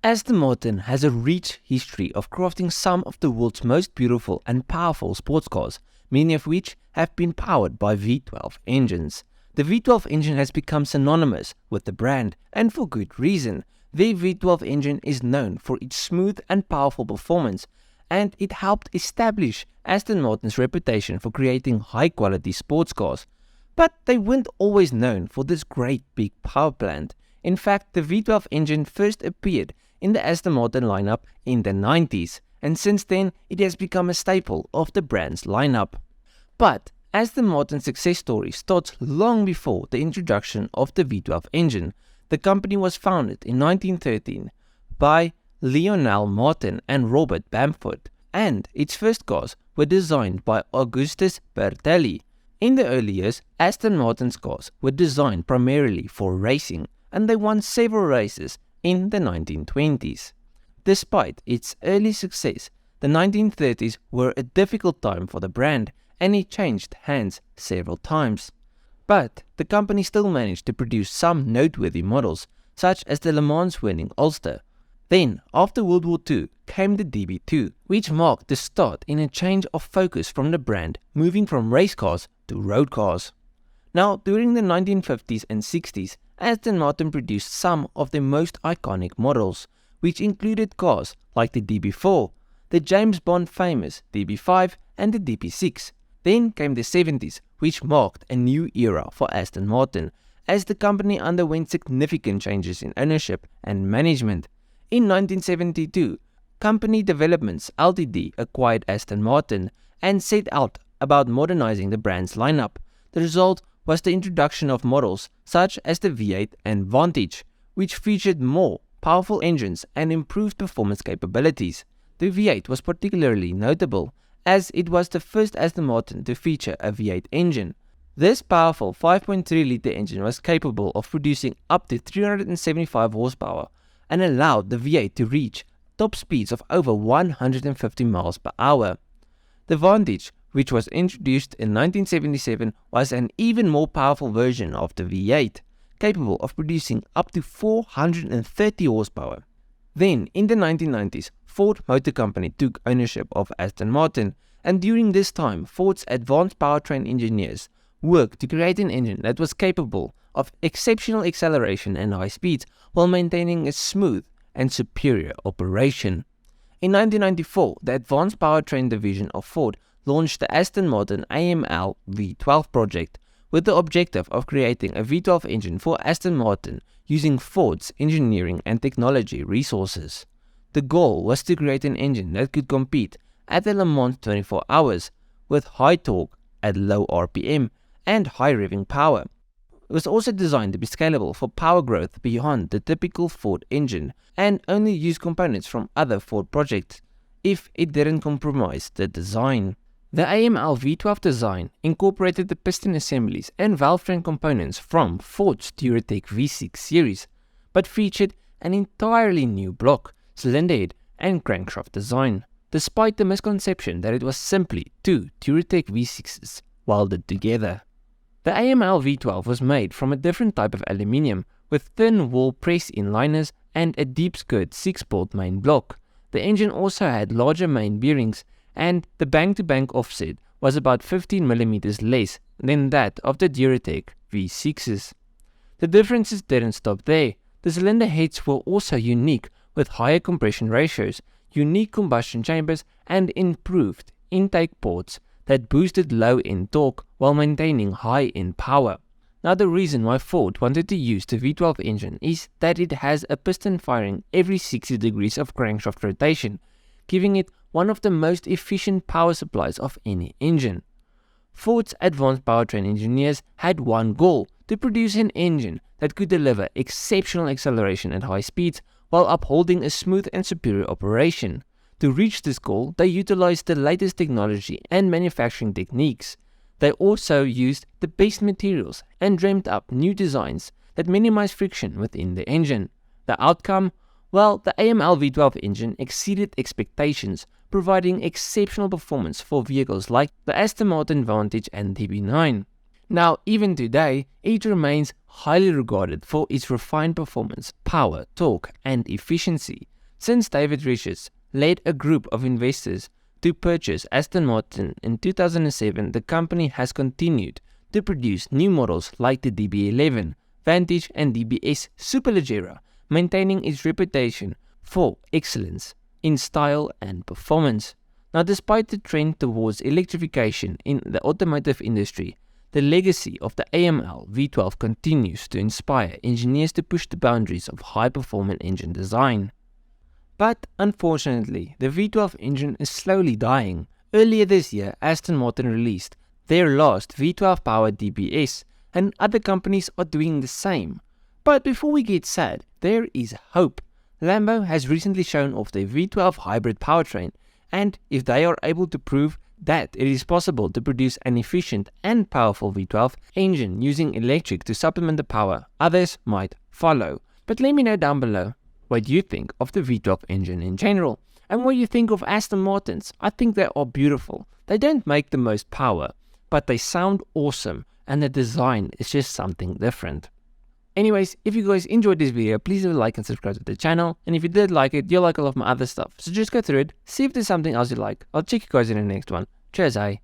Aston Martin has a rich history of crafting some of the world's most beautiful and powerful sports cars, many of which have been powered by V12 engines. The V12 engine has become synonymous with the brand, and for good reason. The V12 engine is known for its smooth and powerful performance, and it helped establish Aston Martin's reputation for creating high-quality sports cars. But they weren't always known for this great big power plant. In fact, the V12 engine first appeared in the Aston Martin lineup in the 90s, and since then it has become a staple of the brand's lineup. But Aston Martin's success story starts long before the introduction of the V12 engine. The company was founded in 1913 by Lionel Martin and Robert Bamford, and its first cars were designed by Augustus Bertelli. In the early years, Aston Martin's cars were designed primarily for racing, and they won several races in the 1920s. Despite its early success, the 1930s were a difficult time for the brand, and it changed hands several times. But the company still managed to produce some noteworthy models, such as the Le Mans winning Ulster. Then, after World War II, came the DB2, which marked the start in a change of focus from the brand, moving from race cars to road cars. Now, during the 1950s and 60s, Aston Martin produced some of their most iconic models, which included cars like the DB4, the James Bond famous DB5 and the DB6. Then came the 70s, which marked a new era for Aston Martin, as the company underwent significant changes in ownership and management. In 1972, Company Developments Ltd acquired Aston Martin and set out about modernizing the brand's lineup. The result was the introduction of models such as the V8 and Vantage, which featured more powerful engines and improved performance capabilities. The V8 was particularly notable, as it was the first Aston Martin to feature a V8 engine. This powerful 5.3-litre engine was capable of producing up to 375 horsepower and allowed the V8 to reach top speeds of over 150 miles per hour. The Vantage, which was introduced in 1977, was an even more powerful version of the V8, capable of producing up to 430 horsepower. Then, in the 1990s, Ford Motor Company took ownership of Aston Martin, and during this time, Ford's advanced powertrain engineers worked to create an engine that was capable of exceptional acceleration and high speeds while maintaining a smooth and superior operation. In 1994, the Advanced Powertrain division of Ford launched the Aston Martin AML V12 project with the objective of creating a V12 engine for Aston Martin using Ford's engineering and technology resources. The goal was to create an engine that could compete at the Le Mans 24 hours with high torque at low RPM and high revving power. It was also designed to be scalable for power growth beyond the typical Ford engine and only use components from other Ford projects if it didn't compromise the design. The AML V12 design incorporated the piston assemblies and valve train components from Ford's Duratec V6 series, but featured an entirely new block, cylinder head and crankshaft design, despite the misconception that it was simply two Duratec V6s welded together. The AML V12 was made from a different type of aluminium with thin wall press-in liners and a deep skirt 6-bolt main block. The engine also had larger main bearings, and the bank-to-bank offset was about 15mm less than that of the Duratec V6s. The differences didn't stop there. The cylinder heads were also unique, with higher compression ratios, unique combustion chambers and improved intake ports that boosted low-end torque while maintaining high-end power. Now, the reason why Ford wanted to use the V12 engine is that it has a piston firing every 60 degrees of crankshaft rotation, giving it one of the most efficient power supplies of any engine. Ford's advanced powertrain engineers had one goal: to produce an engine that could deliver exceptional acceleration at high speeds while upholding a smooth and superior operation. To reach this goal, they utilized the latest technology and manufacturing techniques. They also used the best materials and dreamt up new designs that minimize friction within the engine. The outcome? Well, the AML V12 engine exceeded expectations, providing exceptional performance for vehicles like the Aston Martin Vantage and DB9. Now, even today, it remains highly regarded for its refined performance, power, torque, and efficiency. Since David Richards led a group of investors to purchase Aston Martin in 2007, the company has continued to produce new models like the DB11, Vantage and DBS Superleggera, maintaining its reputation for excellence in style and performance. Now, despite the trend towards electrification in the automotive industry, the legacy of the AML V12 continues to inspire engineers to push the boundaries of high-performance engine design. But unfortunately, the V12 engine is slowly dying. Earlier this year, Aston Martin released their last V12-powered DBS, and other companies are doing the same. But before we get sad, there is hope. Lambo has recently shown off their V12 hybrid powertrain, and if they are able to prove that it is possible to produce an efficient and powerful V12 engine using electric to supplement the power, others might follow. But let me know down below what you think of the V12 engine in general, and what you think of Aston Martins. I think they are beautiful. They don't make the most power, but they sound awesome, and the design is just something different. Anyways, if you guys enjoyed this video, please leave a like and subscribe to the channel, and if you did like it, you'll like all of my other stuff, so just go through it, see if there's something else you like. I'll check you guys in the next one. Cheers, eh?